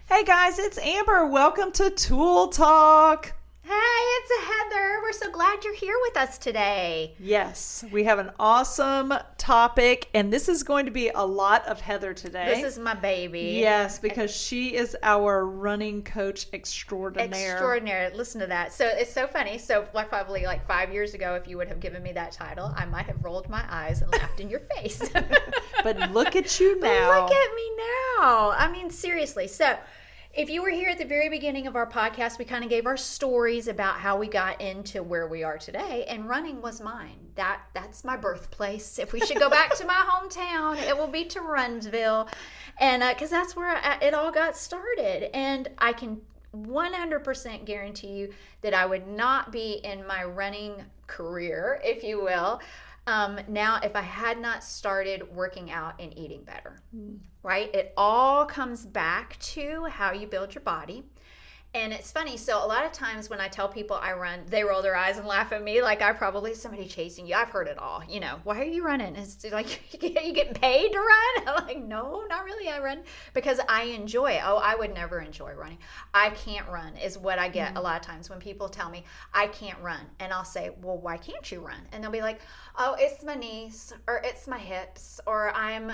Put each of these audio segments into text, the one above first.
Hey guys, it's Amber. Welcome to Toole Talk. Hey, it's Heather. We're so glad you're here with us today. Yes, we have an awesome topic, and this is going to be a lot of Heather today. This is my baby. Yes, because she is our running coach extraordinaire. Extraordinary. Listen to that. So it's so funny. So probably 5 years ago, if you would have given me that title, I might have rolled my eyes and laughed in your face. But look at you now. Look at me now. I mean, seriously. So if you were here at the very beginning of our podcast, we kind of gave our stories about how we got into where we are today, and running was mine. That's my birthplace. If we should go back to my hometown, it will be to Runsville, and because that's where it all got started. And I can 100% guarantee you that I would not be in my running career, if you will, now if I had not started working out and eating better, right? It all comes back to how you build your body. And it's funny. So a lot of times when I tell people I run, they roll their eyes and laugh at me like I probably somebody chasing you. I've heard it all. You know, why are you running? It's like, you get paid to run? I'm like, no, not really. I run because I enjoy it. Oh, I would never enjoy running. I can't run is what I get a lot of times when people tell me I can't run. And I'll say, well, why can't you run? And they'll be like, oh, it's my knees, or it's my hips, or I'm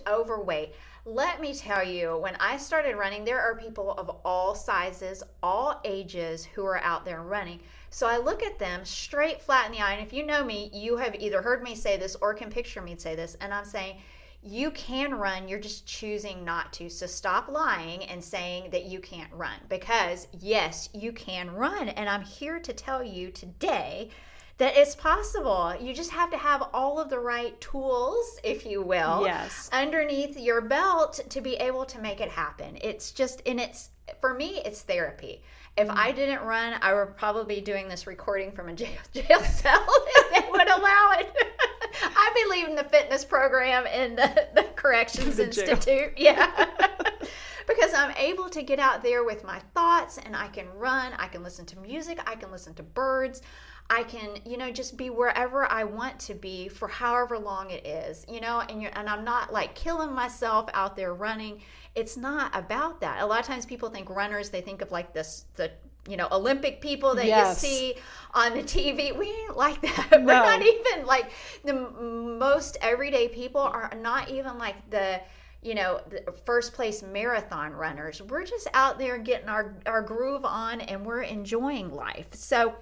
overweight. Let me tell you, when I started running, there are people of all sizes, all ages who are out there running. So I look at them straight flat in the eye. And if you know me, you have either heard me say this or can picture me say this. And I'm saying, you can run, you're just choosing not to. So stop lying and saying that you can't run, because yes, you can run. And I'm here to tell you today that it's possible. You just have to have all of the right tools, if you will, underneath your belt to be able to make it happen. It's just, for me, it's therapy. If I didn't run, I would probably be doing this recording from a jail cell if they would allow it. I'd be leaving the fitness program in the Corrections Institute. Yeah. Because I'm able to get out there with my thoughts, and I can run, I can listen to music, I can listen to birds, I can, just be wherever I want to be for however long it is, and I'm not like killing myself out there running. It's not about that. A lot of times people think runners, they think of like the Olympic people that you see on the TV. We ain't like that. No. We're not even like the most everyday people are not even like the first place marathon runners. We're just out there getting our groove on, and we're enjoying life. So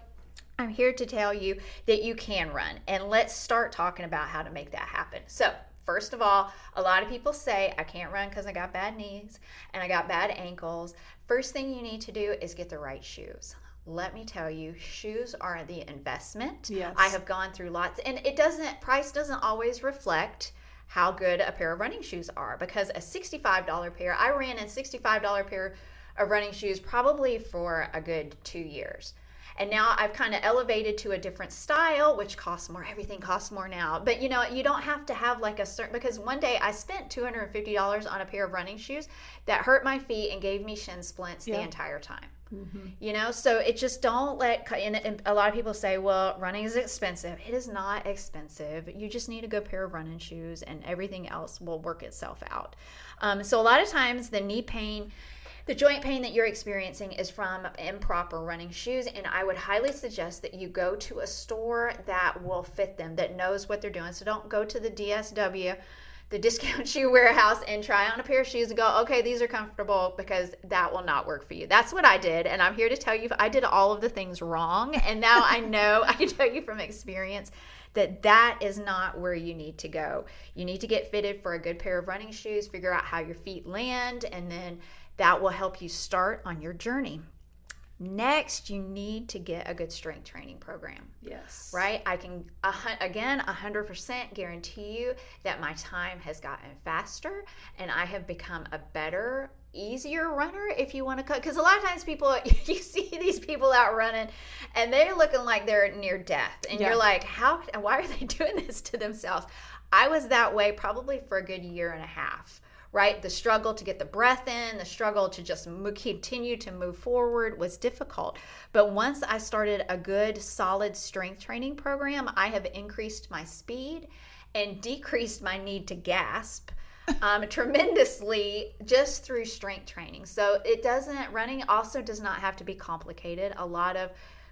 I'm here to tell you that you can run, and let's start talking about how to make that happen. So first of all, a lot of people say, I can't run because I got bad knees and I got bad ankles. First thing you need to do is get the right shoes. Let me tell you, shoes are the investment. Yes. I have gone through lots, and price doesn't always reflect how good a pair of running shoes are, because a $65 pair, I ran a $65 pair of running shoes probably for a good 2 years. And now I've kind of elevated to a different style, which costs more. Everything costs more now. But, you don't have to have like a certain, because one day I spent $250 on a pair of running shoes that hurt my feet and gave me shin splints the entire time. Mm-hmm. So it just don't and a lot of people say, well, running is expensive. It is not expensive. You just need a good pair of running shoes, and everything else will work itself out. So a lot of times the knee pain, the joint pain that you're experiencing is from improper running shoes, and I would highly suggest that you go to a store that will fit them, that knows what they're doing. So don't go to the DSW, the discount shoe warehouse, and try on a pair of shoes and go, okay, these are comfortable, because that will not work for you. That's what I did, and I'm here to tell you I did all of the things wrong, and now I know, I can tell you from experience, that is not where you need to go. You need to get fitted for a good pair of running shoes, figure out how your feet land, and then that will help you start on your journey. Next, you need to get a good strength training program. Yes. Right? I can, again, 100% guarantee you that my time has gotten faster, and I have become a better, easier runner, if you want to cut. Because a lot of times you see these people out running, and they're looking like they're near death. And you're like, why are they doing this to themselves? I was that way probably for a good year and a half. Right? The struggle to get the breath in, the struggle to just continue to move forward was difficult. But once I started a good, solid strength training program, I have increased my speed and decreased my need to gasp tremendously just through strength training. So running also does not have to be complicated. A lot of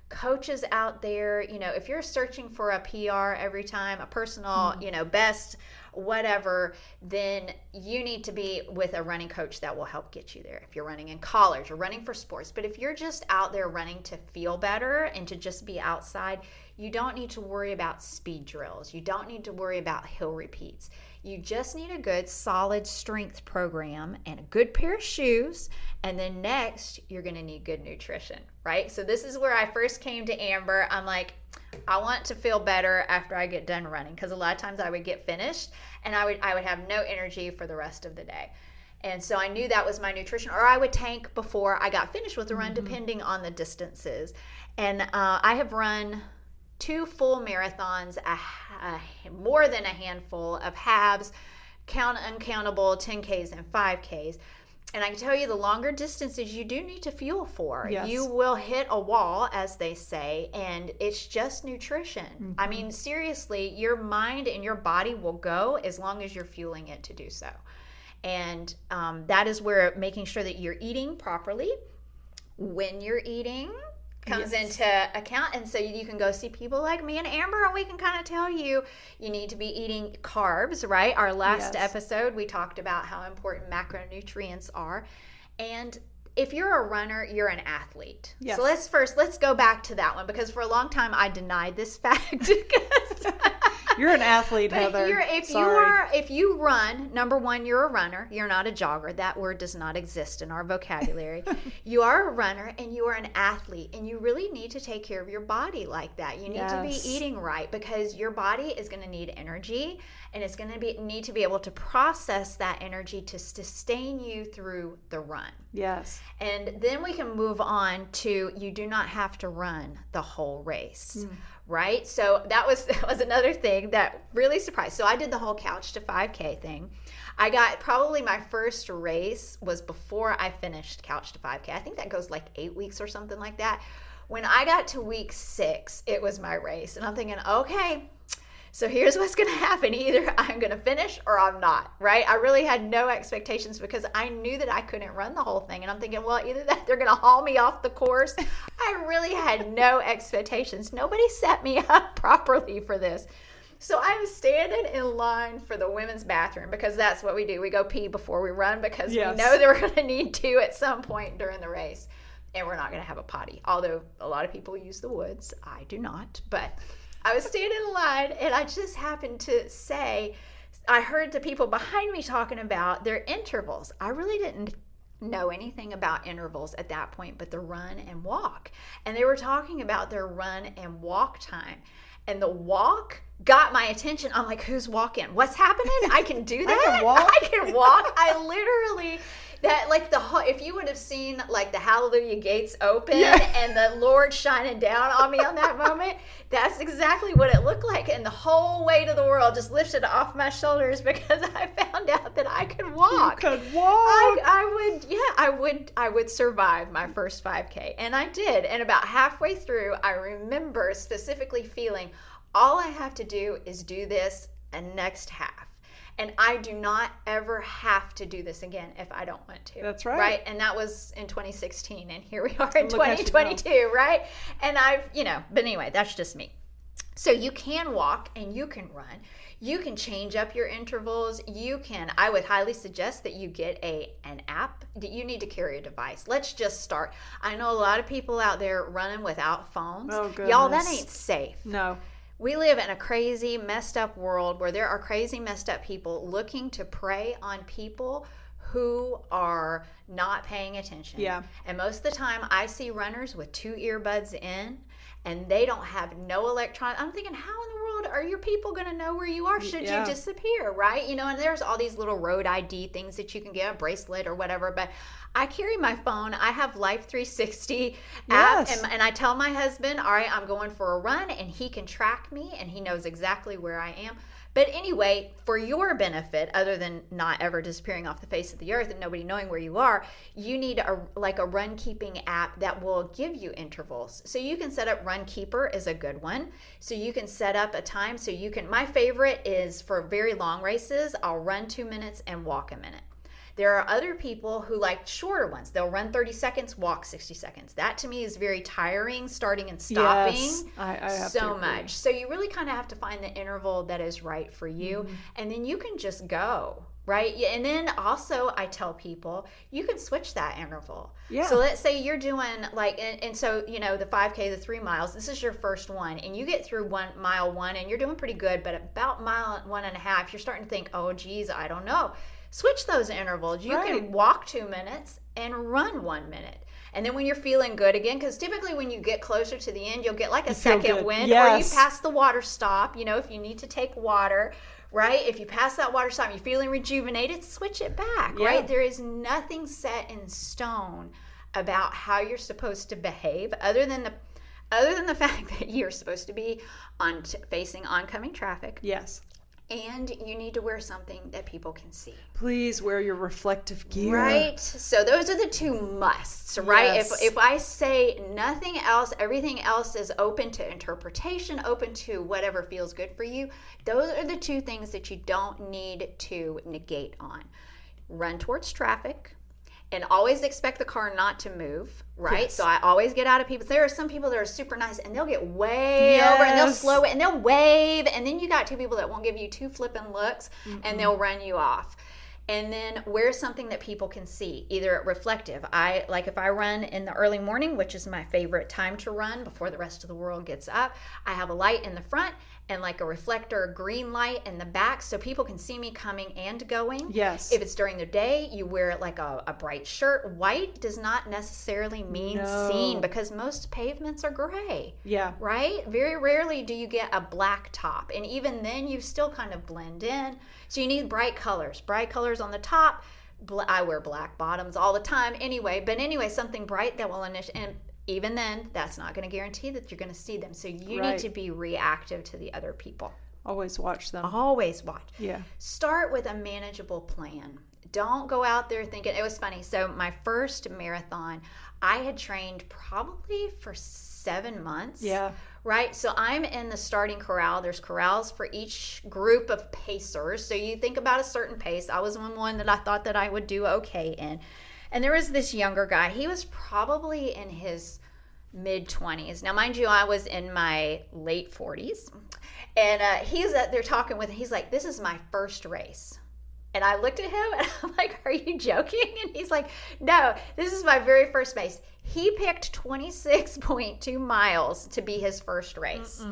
coaches out there, if you're searching for a PR every time, a personal, best, whatever, then you need to be with a running coach that will help get you there. If you're running in college or running for sports, but if you're just out there running to feel better and to just be outside, you don't need to worry about speed drills. You don't need to worry about hill repeats. You just need a good solid strength program and a good pair of shoes. And then next, you're going to need good nutrition, right? So this is where I first came to Amber. I'm like, I want to feel better after I get done running, because a lot of times I would get finished and I would have no energy for the rest of the day. And so I knew that was my nutrition, or I would tank before I got finished with the run, depending on the distances. And I have run 2 full marathons, more than a handful of halves, uncountable 10Ks and 5Ks. And I can tell you, the longer distances you do need to fuel for. Yes. You will hit a wall, as they say, and it's just nutrition. I mean, seriously, your mind and your body will go as long as you're fueling it to do so. And that is where making sure that you're eating properly, when you're eating, comes into account. And so you can go see people like me and Amber, and we can kind of tell you need to be eating carbs, right? Our last episode, we talked about how important macronutrients are. And if you're a runner, you're an athlete. Yes. So let's go back to that one, because for a long time I denied this fact. You're an athlete, Heather. If you run, number one, you're a runner. You're not a jogger. That word does not exist in our vocabulary. You are a runner and you are an athlete, and you really need to take care of your body like that. You need to be eating right, because your body is going to need energy, and it's going to need to be able to process that energy to sustain you through the run. Yes. And then we can move on to, you do not have to run the whole race. Right? So that was another thing that really surprised. So I did the whole couch to 5K thing. I got probably my first race was before I finished couch to 5K. I think that goes like 8 weeks or something like that. When I got to week 6, it was my race. And I'm thinking, okay, so here's what's going to happen. Either I'm going to finish or I'm not, right? I really had no expectations, because I knew that I couldn't run the whole thing. And I'm thinking, well, either that they're going to haul me off the course. I really had no expectations. Nobody set me up properly for this. So I'm standing in line for the women's bathroom, because that's what we do. We go pee before we run, because we know that we're going to need to at some point during the race. And we're not going to have a potty. Although a lot of people use the woods. I do not. But I was standing in line, and I just happened to say, I heard the people behind me talking about their intervals. I really didn't know anything about intervals at that point, but the run and walk. And they were talking about their run and walk time. And the walk got my attention. I'm like, who's walking? What's happening? I can do that? I can walk. I can walk. I literally... That, like, if you would have seen, like, the Hallelujah gates open and the Lord shining down on me on that moment, that's exactly what it looked like. And the whole weight of the world just lifted off my shoulders, because I found out that I could walk. You could walk. I would survive my first 5K. And I did. And about halfway through, I remember specifically feeling, all I have to do is do this and next half. And I do not ever have to do this again if I don't want to. That's right. Right? And that was in 2016. And here we are in 2022, right? And but anyway, that's just me. So you can walk and you can run. You can change up your intervals. I would highly suggest that you get an app. You need to carry a device. Let's just start. I know a lot of people out there running without phones. Oh, goodness. Y'all, that ain't safe. No. We live in a crazy, messed up world where there are crazy, messed up people looking to prey on people who are not paying attention. Yeah. And most of the time, I see runners with 2 earbuds in, and they don't have no electronic. I'm thinking, how in the world are your people going to know where you are should you disappear, right? And there's all these little road ID things that you can get, a bracelet or whatever, but I carry my phone. I have Life 360 app, and I tell my husband, all right, I'm going for a run, and he can track me, and he knows exactly where I am. But anyway, for your benefit, other than not ever disappearing off the face of the earth and nobody knowing where you are, you need a run keeping app that will give you intervals. So you can set up Run Keeper is a good one. So you can set up a time so you can, my favorite is for very long races, I'll run 2 minutes and walk a minute. There are other people who like shorter ones. They'll run 30 seconds, walk 60 seconds. That to me is very tiring, starting and stopping. Yes, I have so to agree. much. So you really kind of have to find the interval that is right for you. And then you can just go, right? And then also I tell people, you can switch that interval. Yeah. So let's say you're doing like, and so, the 5K, the 3 miles, this is your first one. And you get through mile 1 and you're doing pretty good. But about mile 1.5, you're starting to think, oh, geez, I don't know. Switch those intervals. You can walk 2 minutes and run 1 minute. And then when you're feeling good again, because typically when you get closer to the end, you'll get like a second wind, or you pass the water stop, if you need to take water, right? If you pass that water stop and you're feeling rejuvenated, switch it back, right? There is nothing set in stone about how you're supposed to behave other than the fact that you're supposed to be facing oncoming traffic. Yes. And you need to wear something that people can see. Please wear your reflective gear. Right? So those are the 2 musts, right? Yes. If I say nothing else, everything else is open to interpretation, open to whatever feels good for you. Those are the 2 things that you don't need to negate on. Run towards traffic. And always expect the car not to move, right? Yes. So I always get out of people. There are some people that are super nice, and they'll get way over, and they'll slow it, and they'll wave, and then you got 2 people that won't give you 2 flipping looks, and they'll run you off. And then wear something that people can see, either reflective. If I run in the early morning, which is my favorite time to run before the rest of the world gets up, I have a light in the front and like a reflector green light in the back so people can see me coming and going. Yes. If it's during the day, you wear like a bright shirt. White does not necessarily mean seen because most pavements are gray. Yeah. Right? Very rarely do you get a black top. And even then, you still kind of blend in. So you need bright colors. Bright colors on the top. I wear black bottoms all the time anyway. But anyway, something bright that will initiate. And even then, that's not going to guarantee that you're going to see them. So you need to be reactive to the other people. Always watch them. Always watch. Yeah. Start with a manageable plan. Don't go out there thinking, it was funny. So my first marathon, I had trained probably for 7 months. Yeah. Right? So I'm in the starting corral. There's corrals for each group of pacers. So you think about a certain pace. I was in one that I thought that I would do okay in. And there was this younger guy. He was probably in his mid-20s. Now, mind you, I was in my late 40s. And he's out there talking with him. He's like, this is my first race. And I looked at him and I'm like, are you joking? And he's like, no, this is my very first race. He picked 26.2 miles to be his first race.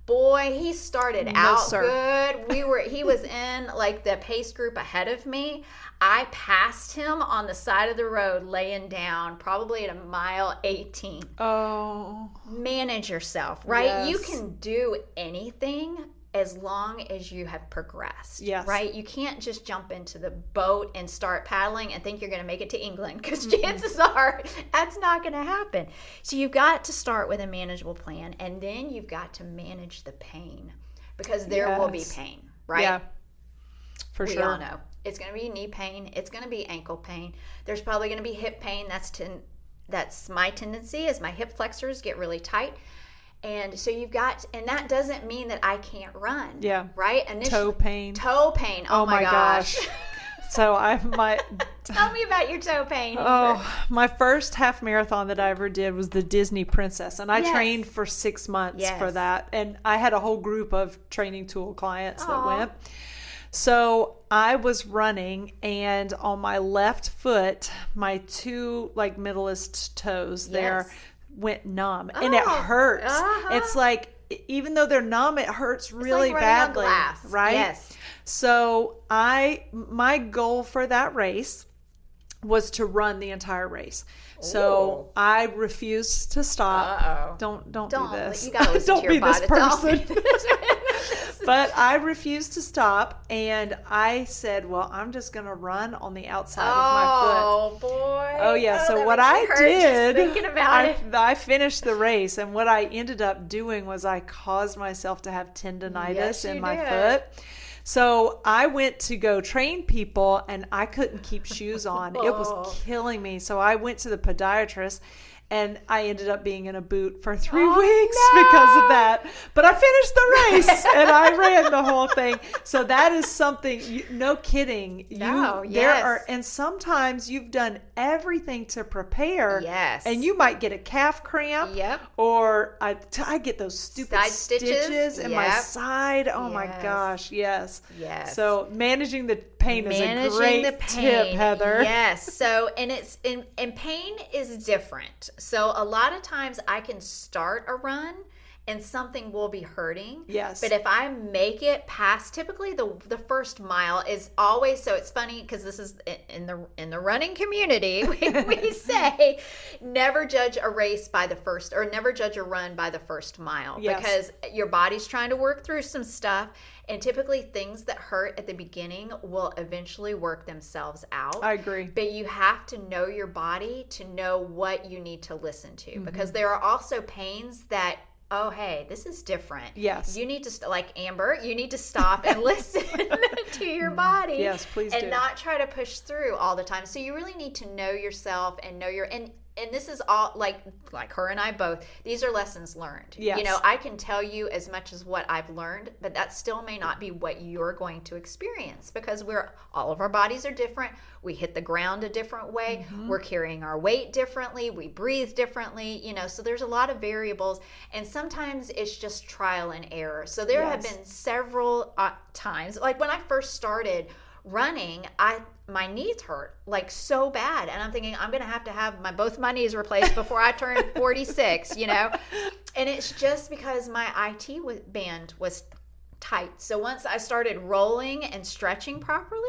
Boy, he started out good. He was in like the pace group ahead of me. I passed him on the side of the road laying down probably at mile 18. Oh. Manage yourself, right? Yes. You can do anything as long as you have progressed, right? You can't just jump into the boat and start paddling and think you're going to make it to England because chances are that's not going to happen. So you've got to start with a manageable plan, and then you've got to manage the pain because there will be pain, right? Yeah, for sure. We all know. It's going to be knee pain. It's going to be ankle pain. There's probably going to be hip pain. That's my tendency is my hip flexors get really tight. And so and that doesn't mean that I can't run. Yeah. Right? Toe pain. Toe pain. Oh my gosh. So Tell me about your toe pain. My first half marathon that I ever did was the Disney Princess. And I trained for 6 months for that. And I had a whole group of Training Toole clients that went. So I was running, and on my left foot, my 2 middleist toes there went numb, and it hurts. It's like, even though they're numb, it hurts really badly, right? Yes. So my goal for that race was to run the entire race. So I refused to stop. Don't do this. You gotta listen don't to your be body. this person. But I refused to stop, and I said, well, I'm just going to run on the outside of my foot. Oh, boy. Oh, yeah. So what I did, thinking about it. I finished the race, and what I ended up doing was I caused myself to have tendonitis in my foot. So I went to go train people and I couldn't keep shoes on. It was killing me. So I went to the podiatrist and I ended up being in a boot for 3 weeks because of that. But I finished the race and I ran the whole thing. So that is something, no kidding. And sometimes you've done everything to prepare. Yes. And you might get a calf cramp. Yep. Or I get those stupid side stitches in my side. Oh my gosh. Yes. Yes. So managing the pain is a great tip, Heather. Yes. So, and pain is different. So a lot of times I can start a run and something will be hurting. Yes. But if I make it past, typically the first mile is always, so it's funny because this is in the running community, we say never judge a race by the first, or never judge a run by the first mile. Yes. Because your body's trying to work through some stuff. And typically things that hurt at the beginning will eventually work themselves out. I agree. But you have to know your body to know what you need to listen to. Mm-hmm. Because there are also pains that, oh, hey, this is different. Yes. You need to, like Amber, you need to stop and listen to your body. Yes, please do. And not try to push through all the time. So you really need to know yourself and know and this is all like her and I both, these are lessons learned. Yes. You know, I can tell you as much as what I've learned, but that still may not be what you're going to experience because all of our bodies are different. We hit the ground a different way. Mm-hmm. We're carrying our weight differently. We breathe differently, you know, so there's a lot of variables and sometimes it's just trial and error. So there have been several times, like when I first started running, my knees hurt like so bad, and I'm thinking I'm gonna have to have both my knees replaced before I turn 46, you know. And it's just because my IT band was tight. So once I started rolling and stretching properly,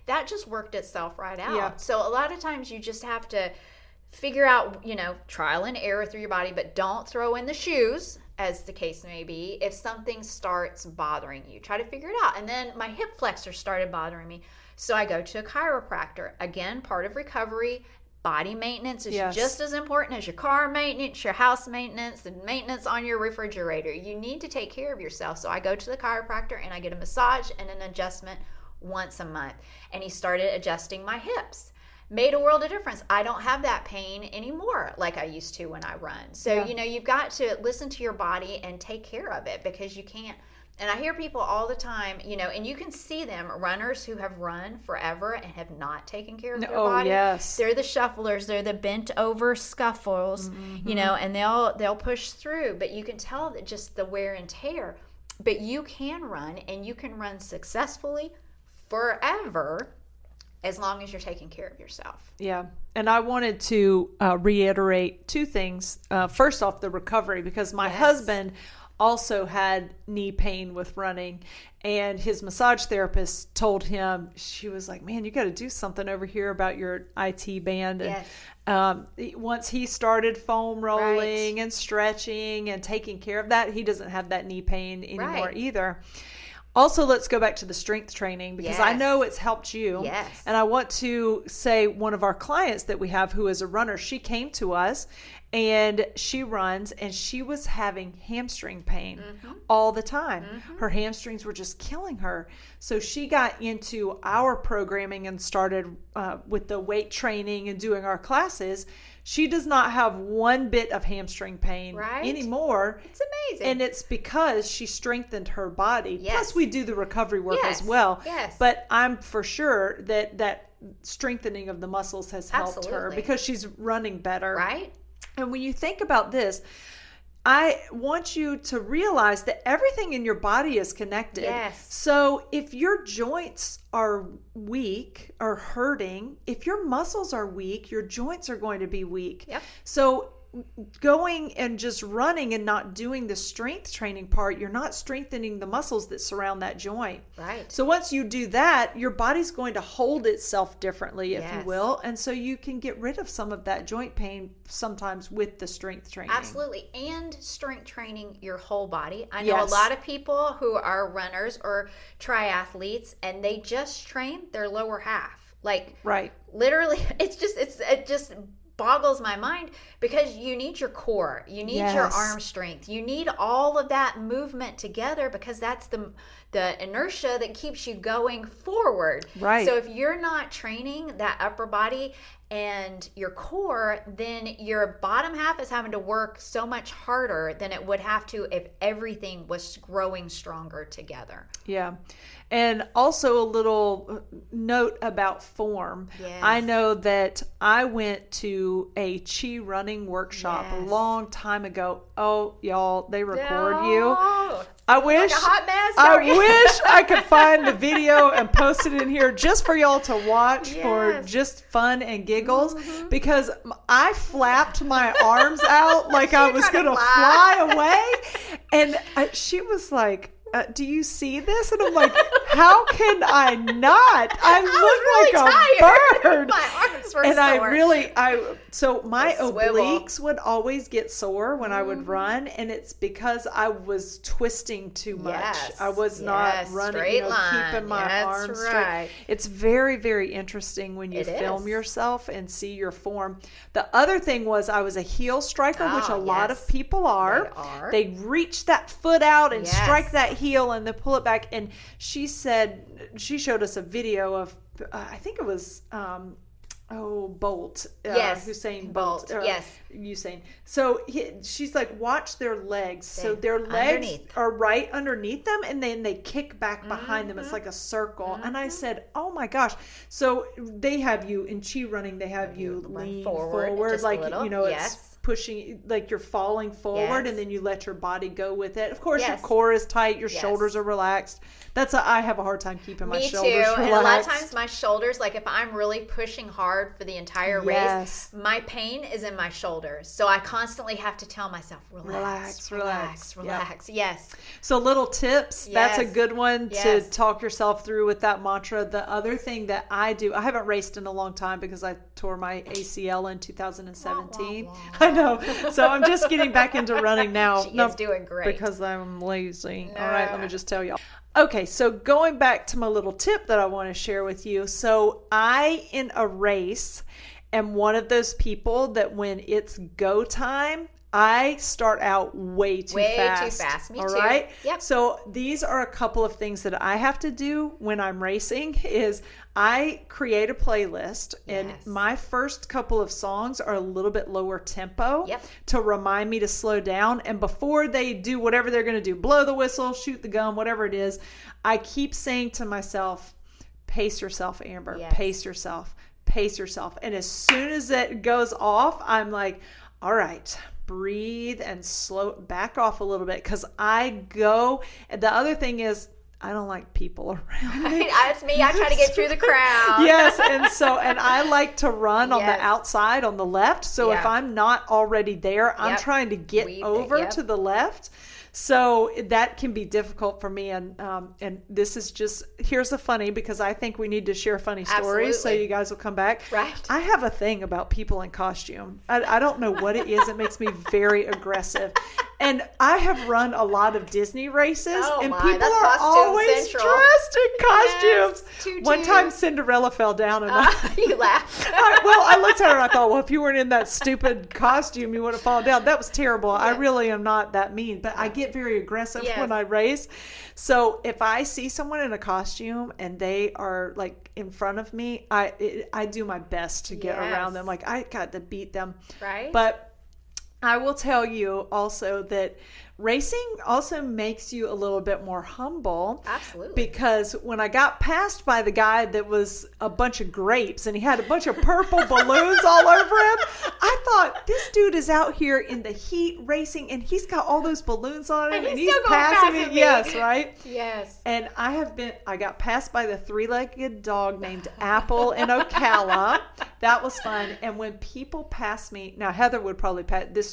that just worked itself right out. Yeah. So a lot of times you just have to figure out, you know, trial and error through your body, but don't throw in the shoes, as the case may be. If something starts bothering you, try to figure it out. And then my hip flexor started bothering me. So I go to a chiropractor. Again, part of recovery, body maintenance is just as important as your car maintenance, your house maintenance, and maintenance on your refrigerator. You need to take care of yourself. So I go to the chiropractor and I get a massage and an adjustment once a month. And he started adjusting my hips. Made a world of difference. I don't have that pain anymore like I used to when I run. So, you know, you've got to listen to your body and take care of it because you can't. And I hear people all the time, you know, and you can see them, runners who have run forever and have not taken care of their body. Yes. They're the shufflers. They're the bent over scuffles, you know, and they'll push through. But you can tell that just the wear and tear. But you can run, and you can run successfully forever as long as you're taking care of yourself. Yeah. And I wanted to reiterate two things. First off, the recovery, because my husband also had knee pain with running, and his massage therapist told him, she was like, man, you got to do something over here about your IT band. And once he started foam rolling and stretching and taking care of that, he doesn't have that knee pain anymore either. Also, let's go back to the strength training because I know it's helped you. Yes. And I want to say one of our clients that we have who is a runner, she came to us and she runs and she was having hamstring pain all the time. Her hamstrings were just killing her. So she got into our programming and started with the weight training and doing our classes. She does not have one bit of hamstring pain anymore. It's amazing. And it's because she strengthened her body. Yes. Plus we do the recovery work as well. Yes. But I'm for sure that strengthening of the muscles has helped her because she's running better. Right. And when you think about this, I want you to realize that everything in your body is connected. Yes. So if your joints are weak or hurting, if your muscles are weak, your joints are going to be weak. Yep. So going and just running and not doing the strength training part, you're not strengthening the muscles that surround that joint. Right. So once you do that, your body's going to hold itself differently, if you will. And so you can get rid of some of that joint pain sometimes with the strength training. Absolutely. And strength training your whole body. I know a lot of people who are runners or triathletes and they just train their lower half. Like literally, it just boggles my mind, because you need your core, you need your arm strength, you need all of that movement together, because that's the inertia that keeps you going forward. Right. So if you're not training that upper body and your core, then your bottom half is having to work so much harder than it would have to if everything was growing stronger together. Yeah. And also a little note about form. Yes. I know that I went to a chi running workshop a long time ago. Oh, y'all, they record you. I wish, like a hot mess, I wish I could find the video and post it in here just for y'all to watch for just fun and giggles, because I flapped my arms out like I was going to fly away. And she was like, do you see this? And I'm like, how can I not? I look like a bird. My arms were and sore. So my obliques would always get sore when I would run, and it's because I was twisting too much. Yes. I was not running, keeping my arms straight. It's very, very interesting when you film yourself and see your form. The other thing was I was a heel striker, which a lot of people are. They reach that foot out and strike that heel and then pull it back. And she showed us a video of, I think it was, Bolt. Usain Bolt. Usain. So she's like, watch their legs. So their legs are right underneath them, and then they kick back behind them. It's like a circle. And I said, oh my gosh. So they have you in chi running, they have you lean forward like, it's pushing, like you're falling forward, and then you let your body go with it. Of course, your core is tight, your shoulders are relaxed. I have a hard time keeping my shoulders relaxed. And a lot of times my shoulders, like if I'm really pushing hard for the entire race, my pain is in my shoulders. So I constantly have to tell myself, relax. Yes. So little tips. That's a good one to talk yourself through with that mantra. The other thing that I do, I haven't raced in a long time because I tore my ACL in 2017. I know. So I'm just getting back into running now. She is doing great. Because I'm lazy. All right, let me just tell y'all. Okay, so going back to my little tip that I want to share with you. So I, in a race, am one of those people that when it's go time, I start out way too fast. Me too. All right? Yep. So these are a couple of things that I have to do when I'm racing is I create a playlist, and my first couple of songs are a little bit lower tempo to remind me to slow down. And before they do whatever they're going to do, blow the whistle, shoot the gun, whatever it is, I keep saying to myself, pace yourself, Amber, pace yourself. And as soon as it goes off, I'm like, all right, breathe and slow back off a little bit, because I go. And the other thing is, I don't like people around me. That's me. I try to get through the crowd. Yes, and I like to run on the outside on the left. So if I'm not already there, I'm trying to get over to the left. So that can be difficult for me. And this is just, here's the funny, because I think we need to share funny stories so you guys will come back. Right. I have a thing about people in costume. I don't know what it is. It makes me very aggressive. And I have run a lot of Disney races, and people are always dressed in costumes. Yes, one time Cinderella fell down, and you laughed. I looked at her and I thought, well, if you weren't in that stupid costume, you would have fallen down. That was terrible. I really am not that mean, but I get very aggressive when I race. So if I see someone in a costume and they are like in front of me, I do my best to get around them. Like, I got to beat them. Right. But I will tell you also that racing also makes you a little bit more humble. Absolutely. Because when I got passed by the guy that was a bunch of grapes and he had a bunch of purple balloons all over him, I thought, this dude is out here in the heat racing and he's got all those balloons on him and he's passing me. Yes, right? Yes. And I got passed by the three-legged dog named Apple in Ocala. That was fun. And when people pass me, now Heather would probably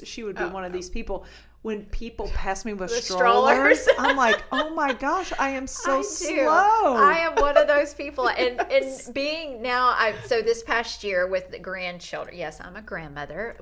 she would be one of these people. when people pass me with strollers, I'm like, oh my gosh, I am so slow. I am one of those people. And being now, so this past year with the grandchildren, yes, I'm a grandmother.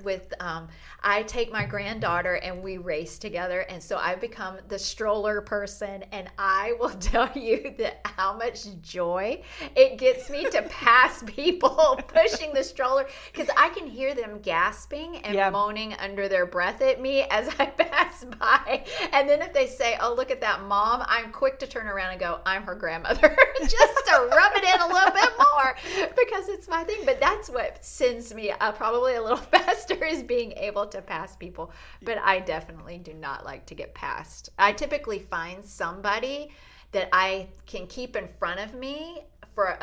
I take my granddaughter and we race together. And so I've become the stroller person. And I will tell you that how much joy it gets me to pass people pushing the stroller, because I can hear them gasping and moaning under their breath at me as I pass by. And then if they say, oh, look at that mom, I'm quick to turn around and go, I'm her grandmother, just to rub it in a little bit more, because it's my thing. But that's what sends me probably a little faster, is being able to pass people. But I definitely do not like to get passed. I typically find somebody that I can keep in front of me for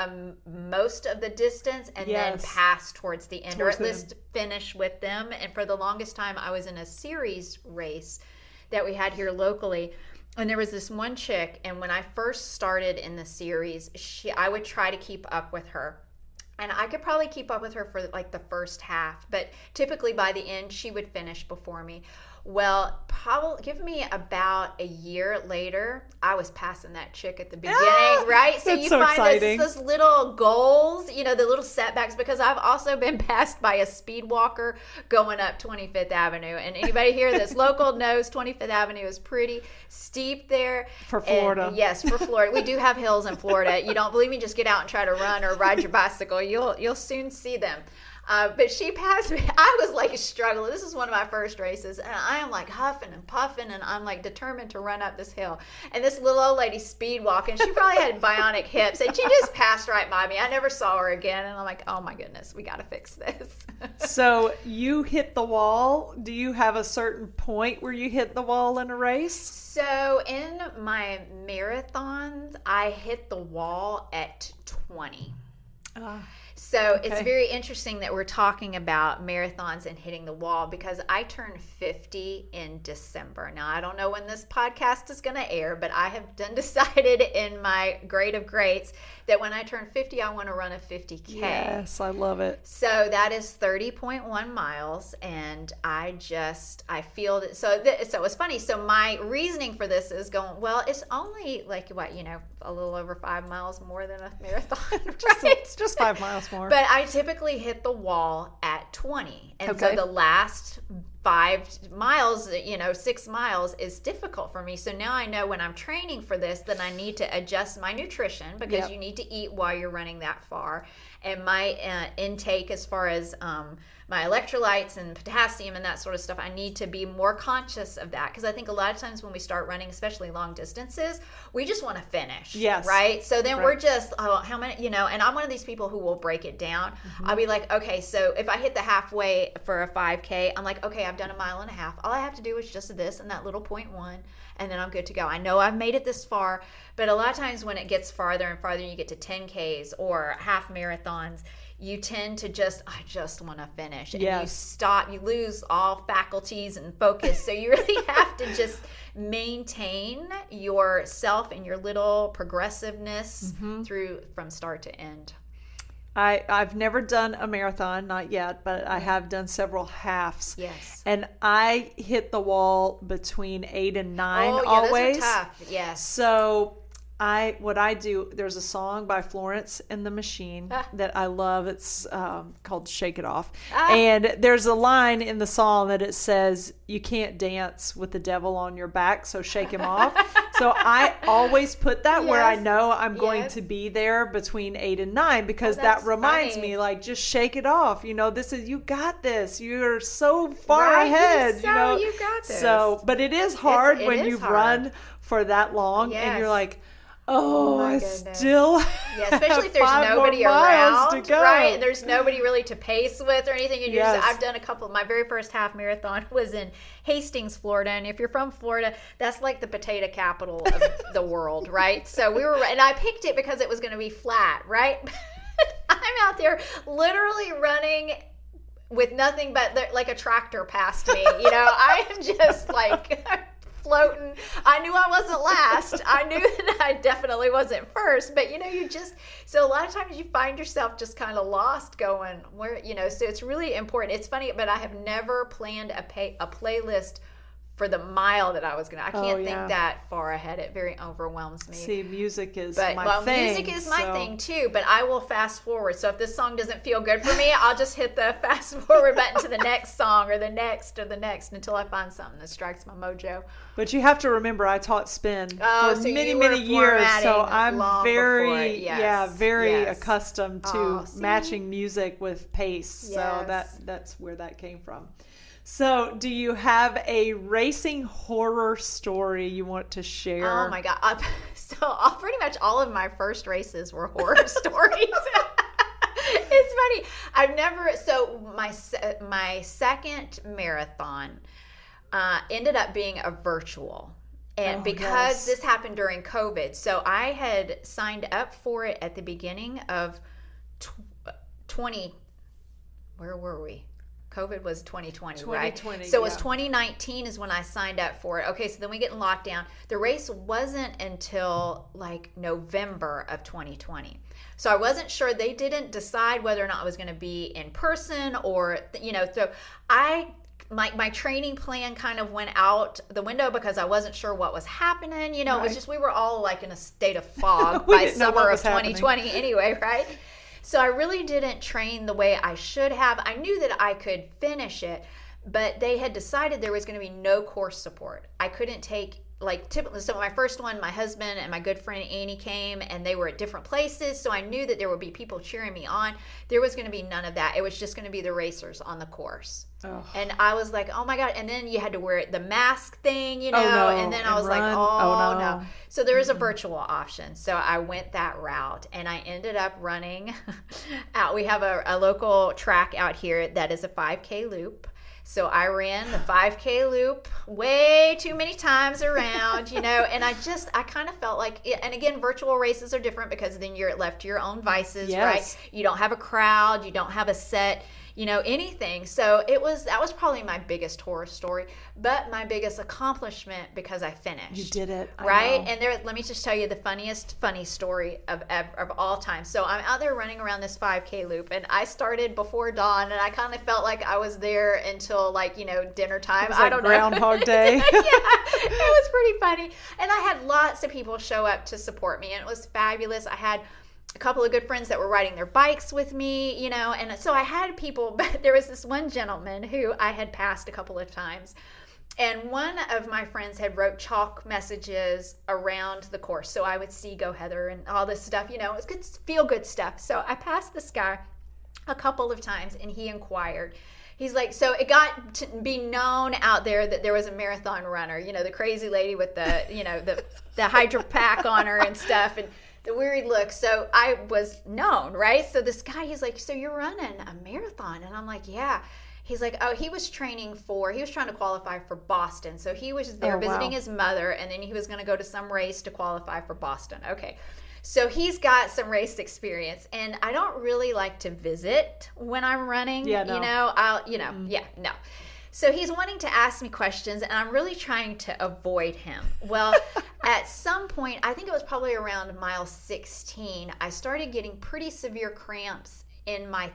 most of the distance, and then pass towards the end, or at least finish with them. And for the longest time, I was in a series race that we had here locally, and there was this one chick, and when I first started in the series, I would try to keep up with her. And I could probably keep up with her for like the first half, but typically by the end, she would finish before me. Well, probably give me about a year later, I was passing that chick at the beginning, right? So you find those little goals, the little setbacks, because I've also been passed by a speed walker going up 25th Avenue. And anybody here that's local knows 25th Avenue is pretty steep there. For Florida. And yes, for Florida. We do have hills in Florida. You don't believe me? Just get out and try to run or ride your bicycle. You'll soon see them. But she passed me. I was like struggling. This is one of my first races, and I am like huffing and puffing, and I'm like determined to run up this hill. And this little old lady speed walking. She probably had bionic hips, and she just passed right by me. I never saw her again, and I'm like, oh my goodness, we got to fix this. So you hit the wall. Do you have a certain point where you hit the wall in a race? So in my marathons, I hit the wall at 20. So it's very interesting that we're talking about marathons and hitting the wall, because I turned 50 in December. Now, I don't know when this podcast is going to air, but I have decided in my grade of greats that when I turn 50, I want to run a 50K. Yes, I love it. So that is 30.1 miles, and I feel that. So it's funny. So my reasoning for this is going, well, it's only like a little over 5 miles more than a marathon, right? Just 5 miles more. But I typically hit the wall at 20. And so the last 5 miles, 6 miles is difficult for me. So now I know when I'm training for this that I need to adjust my nutrition, because you need to eat while you're running that far. And my intake as far as my electrolytes and potassium and that sort of stuff, I need to be more conscious of that, because I think a lot of times when we start running, especially long distances, we just want to finish. Yes. Right? So then we're just, how many, and I'm one of these people who will break it down. Mm-hmm. I'll be like, okay, so if I hit the halfway for a 5K, I'm like, okay, I've done a mile and a half. All I have to do is just this and that little 0.1, and then I'm good to go. I know I've made it this far, but a lot of times when it gets farther and farther, you get to 10Ks or half marathons, you tend to I just want to finish. And you stop, you lose all faculties and focus. So you really have to just maintain yourself and your little progressiveness from start to end. I've never done a marathon, not yet, but I have done several halves. Yes. And I hit the wall between 8 and 9 always. Those are tough. Yes. So what I do, there's a song by Florence and the Machine that I love. It's called Shake It Off. And there's a line in the song that it says, you can't dance with the devil on your back, so shake him off. So I always put that where I know I'm going to be there between 8 and 9, because that reminds me, like, just shake it off. This is, you got this. You're so far ahead. You got this. So, but it is hard when you've run for that long and you're like, I still especially if there's nobody around, right? And there's nobody really to pace with or anything. And I've done a couple. My very first half marathon was in Hastings, Florida, and if you're from Florida, that's like the potato capital of the world, right? So and I picked it because it was going to be flat, right? I'm out there literally running with nothing but like a tractor past me. I am just like floating. I knew I wasn't last. I knew that I definitely wasn't first, but so a lot of times you find yourself just kind of lost going where, so it's really important. It's funny, but I have never planned a playlist for the mile that I was going to. I can't think that far ahead. It very overwhelms me. See, music is my thing. Music is my thing too, but I will fast forward. So if this song doesn't feel good for me, I'll just hit the fast forward button to the next song or the next until I find something that strikes my mojo. But you have to remember, I taught spin for many years, so I'm very accustomed to matching music with pace. Yes. So that's where that came from. So, do you have a racing horror story you want to share? Oh my God! So, pretty much all of my first races were horror stories. It's funny. I've never. So, my second marathon ended up being a virtual. And because this happened during COVID, so I had signed up for it at the beginning of 20. Where were we? COVID was 2020, right? So it was 2019 is when I signed up for it. Okay, so then we get in lockdown. The race wasn't until like November of 2020. So I wasn't sure. They didn't decide whether or not I was going to be in person or, so my training plan kind of went out the window because I wasn't sure what was happening. It was just, we were all like in a state of fog by summer of 2020 anyway, right? So I really didn't train the way I should have. I knew that I could finish it, but they had decided there was going to be no course support. I couldn't take, typically, so my first one, my husband and my good friend Annie came, and they were at different places, so I knew that there would be people cheering me on. There was going to be none of that. It was just going to be the racers on the course. Oh. And I was like, oh my God. And then you had to wear the mask thing, and then I was like, oh no. So there was a virtual option. So I went that route, and I ended up running out. We have a local track out here that is a 5K loop. So I ran the 5K loop way too many times around, and I kind of felt like, and again, virtual races are different because then you're left to your own vices, right? You don't have a crowd, you don't have a set, anything. So that was probably my biggest horror story, but my biggest accomplishment because I finished. You did it. Right? And let me just tell you the funny story of all time. So I'm out there running around this 5K loop, and I started before dawn, and I kind of felt like I was there until dinner time. I don't know. Groundhog Day. Yeah, it was pretty funny. And I had lots of people show up to support me, and it was fabulous. I had a couple of good friends that were riding their bikes with me, and so I had people, but there was this one gentleman who I had passed a couple of times, and one of my friends had wrote chalk messages around the course, so I would see Go Heather and all this stuff, it was good, feel good stuff. So I passed this guy a couple of times, and he inquired. He's like, so it got to be known out there that there was a marathon runner, the crazy lady with the hydro pack on her and stuff, and the weary look. So I was known, right? So this guy, he's like, so you're running a marathon? And I'm like, yeah. He's like, oh, he was trying to qualify for Boston. So he was there visiting his mother, and then he was going to go to some race to qualify for Boston. Okay. So he's got some race experience, and I don't really like to visit when I'm running. Yeah, no. So he's wanting to ask me questions, and I'm really trying to avoid him. Well, at some point, I think it was probably around mile 16, I started getting pretty severe cramps in my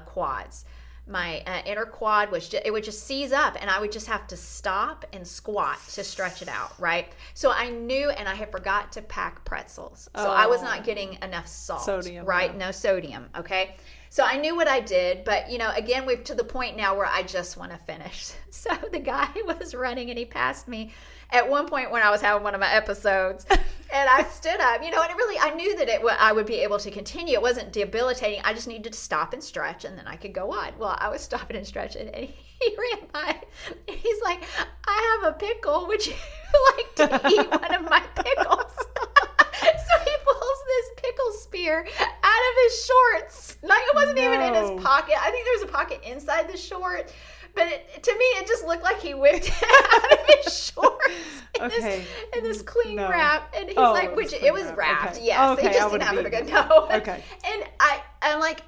quads. My inner quad would just seize up, and I would just have to stop and squat to stretch it out, right? So I knew, and I had forgot to pack pretzels. So I was not getting enough sodium, right? No sodium, okay? So I knew what I did, but again, we're to the point now where I just want to finish. So the guy was running, and he passed me at one point when I was having one of my episodes, and I stood up, and I knew that I would be able to continue. It wasn't debilitating. I just needed to stop and stretch, and then I could go on. Well, I was stopping and stretching, and he ran by, and he's like, I have a pickle. Would you like to eat one of my pickles? So he pulls this pickle spear out of his shorts. It wasn't even in his pocket. I think there was a pocket inside the short. But to me, it just looked like he whipped it out of his shorts in this clean wrap. And he's it was wrapped. Okay. Yes. Okay, he just didn't have it again. No. Okay. And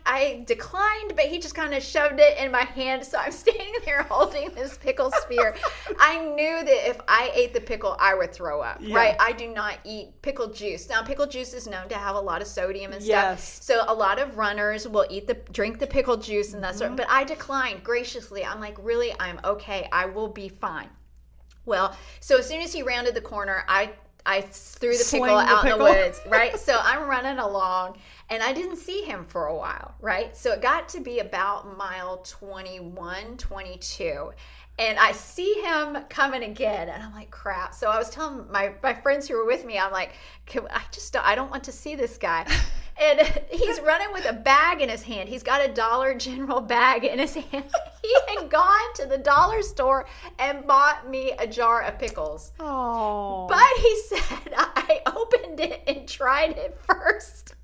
I declined, but he just kind of shoved it in my hand. So I'm standing there holding this pickle spear. I knew that if I ate the pickle, I would throw up, right? I do not eat pickle juice. Now, pickle juice is known to have a lot of sodium and stuff. So a lot of runners will drink the pickle juice and that sort. But I declined graciously. I'm like, really, I'm okay. I will be fine. Well, so as soon as he rounded the corner, I threw the pickle out in the woods, right? So I'm running along, and I didn't see him for a while, right? So it got to be about mile 21, 22. And I see him coming again, and I'm like, crap. So I was telling my friends who were with me, I'm like, I don't want to see this guy. And he's running with a bag in his hand. He's got a Dollar General bag in his hand. He had gone to the dollar store and bought me a jar of pickles. Oh. But he said, I opened it and tried it first.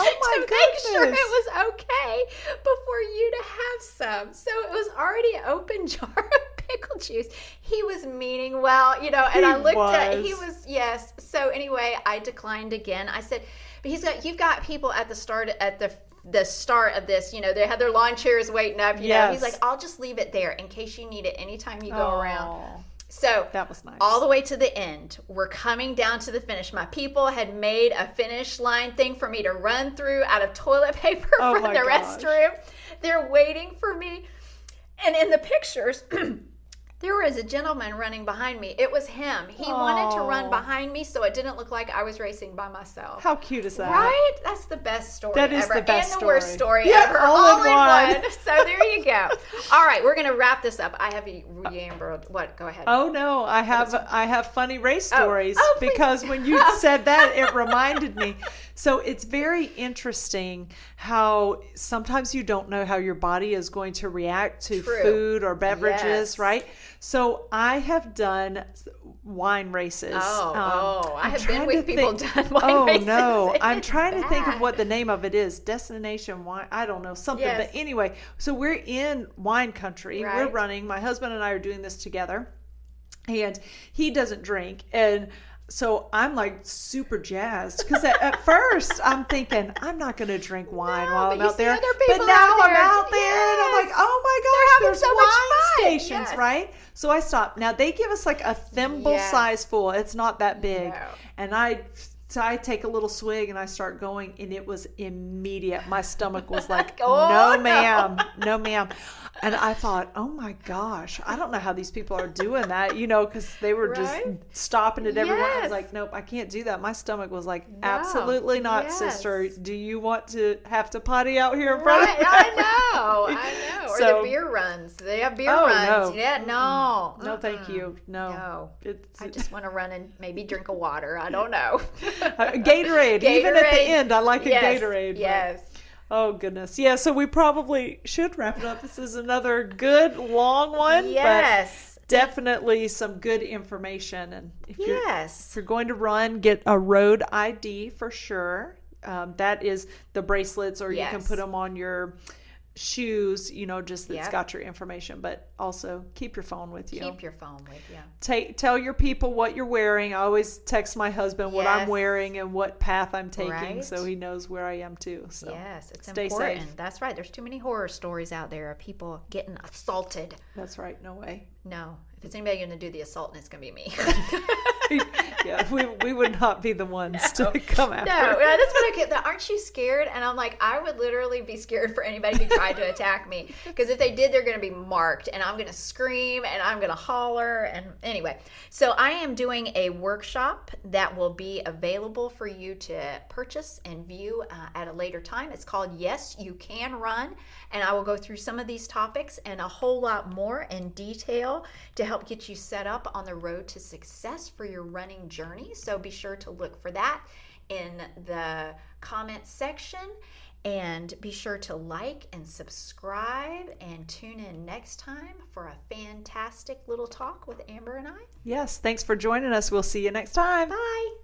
Oh my goodness. Make sure it was okay before you to have some. So it was already an open jar of pickle juice. He was meaning well, and I looked at, yes. So anyway, I declined again. I said, but you've got people at the start of this, they had their lawn chairs waiting up, Yes. He's like, I'll just leave it there in case you need it anytime you go around. So that was nice. All the way to the end, we're coming down to the finish. My people had made a finish line thing for me to run through out of toilet paper from the restroom. They're waiting for me. And in the pictures, there was a gentleman running behind me. It was him. He wanted to run behind me so it didn't look like I was racing by myself. How cute is that? Right? That's the best story ever. That is the best and the worst story yeah, ever. All in one. So there you go. All right, we're going to wrap this up. I have Amber. What? Go ahead. Oh no, I have funny race stories because when you said that, it reminded me. So it's very interesting how sometimes you don't know how your body is going to react to food or beverages, right? So I have done wine races. I have been with people done wine races. Oh no, I'm trying to think of what the name of it is. Destination Wine. I don't know, something. Yes. But anyway, so we're in wine country. Right. We're running. My husband and I are doing this together, and he doesn't drink, and so I'm like super jazzed because at first I'm thinking I'm not going to drink wine while I'm out there. But now I'm out there and I'm like, oh my gosh, there's wine stations, right? So I stopped. Now they give us like a thimble size full. It's not that big. No. And I take a little swig and I start going, and it was immediate. My stomach was like, no ma'am. And I thought, oh my gosh, I don't know how these people are doing that, because they were just stopping at everyone. I was like, nope, I can't do that. My stomach was like, absolutely not, sister. Do you want to have to potty out here in front of me? I know. Or the beer runs. They have beer runs. No. Yeah, no. No, thank you. No. I just want to run and maybe drink a water. I don't know. Gatorade. Even at the end, I like a Gatorade. Yes. Oh, goodness. Yeah, so we probably should wrap it up. This is another good, long one. Yes. But definitely some good information. And if you're going to run, get a road ID for sure. That is the bracelets, or you can put them on your shoes, just that's got your information, but also keep your phone with you. Tell your people what you're wearing. I always text my husband what I'm wearing and what path I'm taking, so he knows where I am too. So it's stay important. safe. There's too many horror stories out there of people getting assaulted. That's right. No way. No. If it's anybody going to do the assault, it's going to be me. We would not be the ones to come after. No, that's what I get. Aren't you scared? And I'm like, I would literally be scared for anybody who tried to attack me. Because if they did, they're going to be marked. And I'm going to scream and I'm going to holler. And anyway, so I am doing a workshop that will be available for you to purchase and view at a later time. It's called Yes, You Can Run. And I will go through some of these topics and a whole lot more in detail to help get you set up on the road to success for your running journey. So be sure to look for that in the comment section, and be sure to like and subscribe and tune in next time for a fantastic little talk with Amber and I. Yes, thanks for joining us. We'll see you next time. Bye.